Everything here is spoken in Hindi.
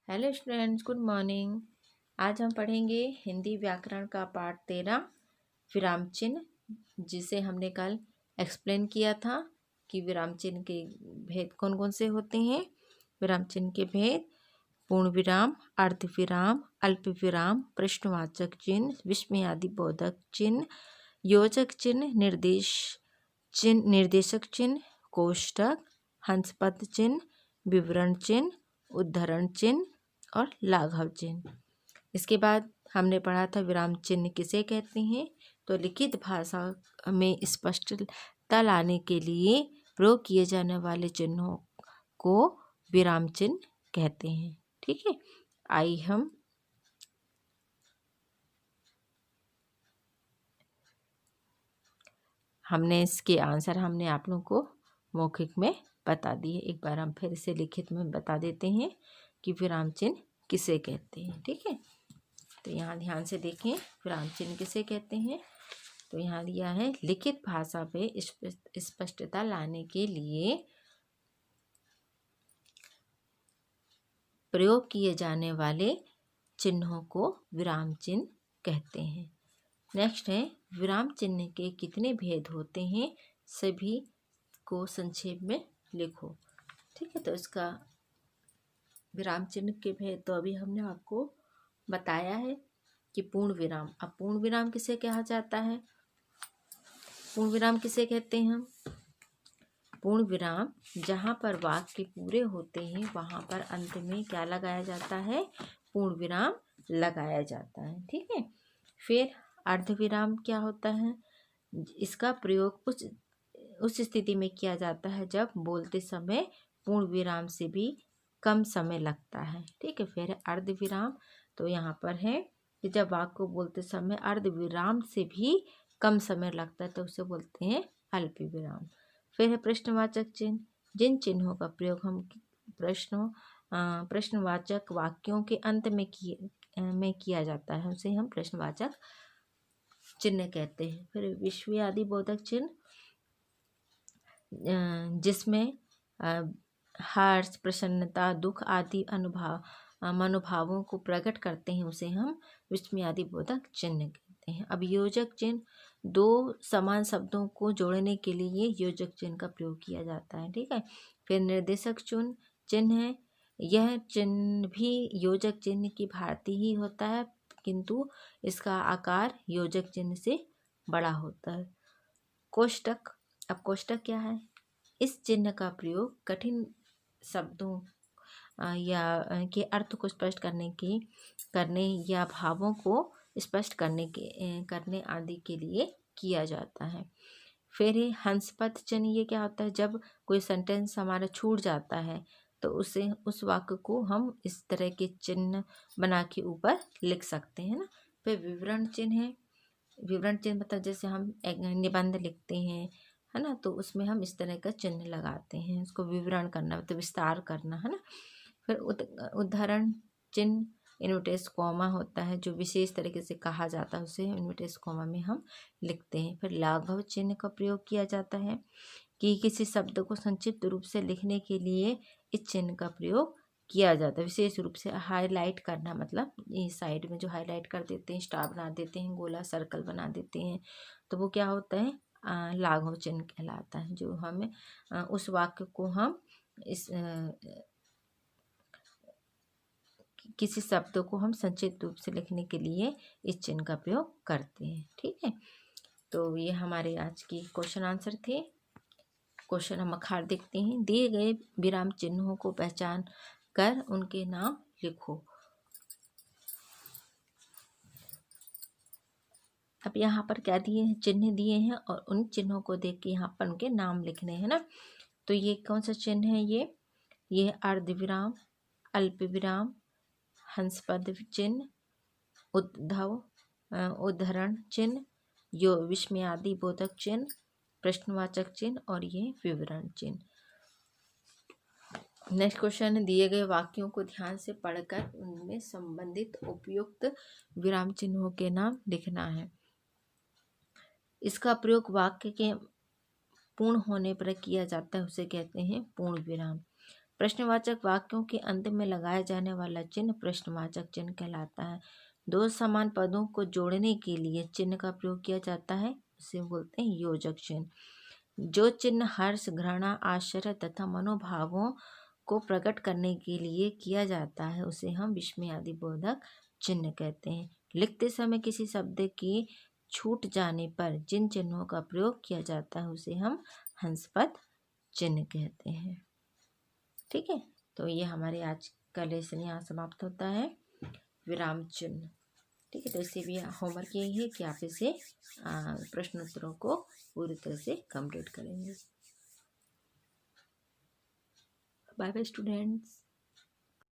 Hello students, good morning. आज हम पढ़ेंगे हिंदी व्याकरण का पाठ 13 विराम चिन्ह, जिसे हमने कल एक्सप्लेन किया था कि विराम चिन्ह के भेद कौन कौन से होते हैं। विराम चिन्ह के भेद: पूर्ण विराम, अर्ध विराम, अल्प विराम, प्रश्नवाचक चिन्ह, विस्मयादि बोधक चिन्ह, योजक चिन्ह, निर्देशक चिन्ह, कोष्ठक, हंसपद चिन्ह, विवरण चिन्ह, उद्धरण चिन्ह और लाघव चिन्ह। इसके बाद हमने पढ़ा था विराम चिन्ह किसे कहते हैं। तो लिखित भाषा में स्पष्टता लाने के लिए प्रयोग किए जाने वाले चिन्हों को विराम चिन्ह कहते हैं। ठीक है, आइए हमने इसके आंसर आप लोगों को मौखिक में बता दिए। एक बार हम फिर इसे लिखित में बता देते हैं कि विराम चिन्ह किसे कहते हैं। ठीक है, तो यहाँ ध्यान से देखें विराम चिन्ह किसे कहते हैं। तो यहाँ दिया है लिखित भाषा पे स्पष्टता लाने के लिए प्रयोग किए जाने वाले चिन्हों को विराम चिन्ह कहते हैं। नेक्स्ट है विराम चिन्ह के कितने भेद होते हैं, सभी को संक्षेप में लिखो। ठीक है, तो इसका विराम चिन्ह के भेद तो अभी हमने आपको बताया है कि पूर्ण विराम। अब पूर्ण विराम किसे कहा जाता है? पूर्ण विराम किसे कहते हैं हम? पूर्ण विराम जहाँ पर वाक्य पूरे होते हैं वहाँ पर अंत में क्या लगाया जाता है? पूर्ण विराम लगाया जाता है। ठीक है, फिर अर्ध विराम क्या होता है? इसका प्रयोग उस स्थिति में किया जाता है जब बोलते समय पूर्ण विराम से भी कम समय लगता है। ठीक है, फिर अर्ध विराम, तो यहाँ पर है कि जब वाक्य को बोलते समय अर्ध विराम से भी कम समय लगता है तो उसे बोलते हैं अल्प विराम। फिर है प्रश्नवाचक चिन्ह। जिन चिन्हों का प्रयोग हम प्रश्नवाचक वाक्यों के अंत में किया जाता है उसे हम प्रश्नवाचक चिन्ह कहते हैं। फिर विस्मयादि बोधक चिन्ह, जिसमें हर्ष, प्रसन्नता, दुख आदि मनोभावों को प्रकट करते हैं उसे हम विस्मयादि बोधक चिन्ह कहते हैं। अब योजक चिन्ह, दो समान शब्दों को जोड़ने के लिए योजक चिन्ह का प्रयोग किया जाता है। ठीक है, फिर निर्देशक चिन्ह है। यह चिन्ह भी योजक चिन्ह की भांति ही होता है, किंतु इसका आकार योजक चिन्ह से बड़ा होता है। कोष्ठक, अब कोष्ठक क्या है? इस चिन्ह का प्रयोग कठिन शब्दों या के अर्थ को स्पष्ट करने या भावों को स्पष्ट करने आदि के लिए किया जाता है। फिर है हंसपद चिन्ह। ये क्या होता है? जब कोई सेंटेंस हमारा छूट जाता है तो उस वाक्य को हम इस तरह के चिन्ह बना के ऊपर लिख सकते हैं ना। फिर विवरण चिन्ह है। विवरण चिन्ह मतलब जैसे हम एक निबंध लिखते हैं, है ना, तो उसमें हम इस तरह का चिन्ह लगाते हैं, उसको विवरण करना मतलब विस्तार करना, है ना। फिर उद्धरण चिन्ह, इन्वर्टेड कॉमा होता है, जो विशेष तरीके से कहा जाता है उसे इन्वर्टेड कॉमा में हम लिखते हैं। फिर लाघव चिन्ह का प्रयोग किया जाता है कि किसी शब्द को संक्षिप्त रूप से लिखने के लिए इस चिन्ह का प्रयोग किया जाता है। विशेष रूप से हाईलाइट करना, मतलब ये साइड में जो हाईलाइट कर देते हैं, स्टार बना देते हैं, गोला सर्कल बना देते हैं, तो वो क्या होता है? लाघव चिन्ह कहलाता है। जो हमें उस वाक्य को हम किसी शब्द को हम संक्षिप्त रूप से लिखने के लिए इस चिन्ह का प्रयोग करते हैं। ठीक है, तो ये हमारे आज की क्वेश्चन आंसर थे। क्वेश्चन हम अखार देखते हैं। दिए गए विराम चिन्हों को पहचान कर उनके नाम लिखो। अब यहाँ पर क्या दिए हैं? चिन्ह दिए हैं और उन चिन्हों को देख के यहाँ पर उनके नाम लिखने हैं ना। तो ये कौन सा चिन्ह है? ये अर्ध विराम, अल्प विराम, हंसपद चिन्ह, उद्धरण चिन्ह, यो विस्मयादि बोधक चिन्ह, प्रश्नवाचक चिन्ह और ये विवरण चिन्ह। नेक्स्ट क्वेश्चन, दिए गए वाक्यों को ध्यान से पढ़कर उनमें संबंधित उपयुक्त विराम चिन्हों के नाम लिखना है। इसका प्रयोग वाक्य के पूर्ण होने पर किया जाता है, उसे कहते हैं पूर्ण विराम। प्रश्नवाचक वाक्यों के अंत में लगाया जाने वाला चिन्ह प्रश्नवाचक चिन्ह कहलाता है। दो समान पदों को जोड़ने के लिए चिन्ह का प्रयोग किया जाता है, उसे बोलते हैं योजक चिन्ह। जो चिन्ह हर्ष, घृणा, आश्चर्य तथा मनोभावों को प्रकट करने के लिए किया जाता है उसे हम विस्मयादि बोधक चिन्ह कहते हैं। लिखते समय किसी शब्द की छूट जाने पर जिन चिन्हों का प्रयोग किया जाता है उसे हम हंसपद चिन्ह कहते हैं। ठीक है, तो ये हमारे आज का लेसन यहाँ समाप्त होता है, विराम चिन्ह। ठीक है, तो इससे भी होमवर्क यही है कि आप इसे प्रश्नोत्तरों को पूरी तरह से कंप्लीट करेंगे। Bye bye students.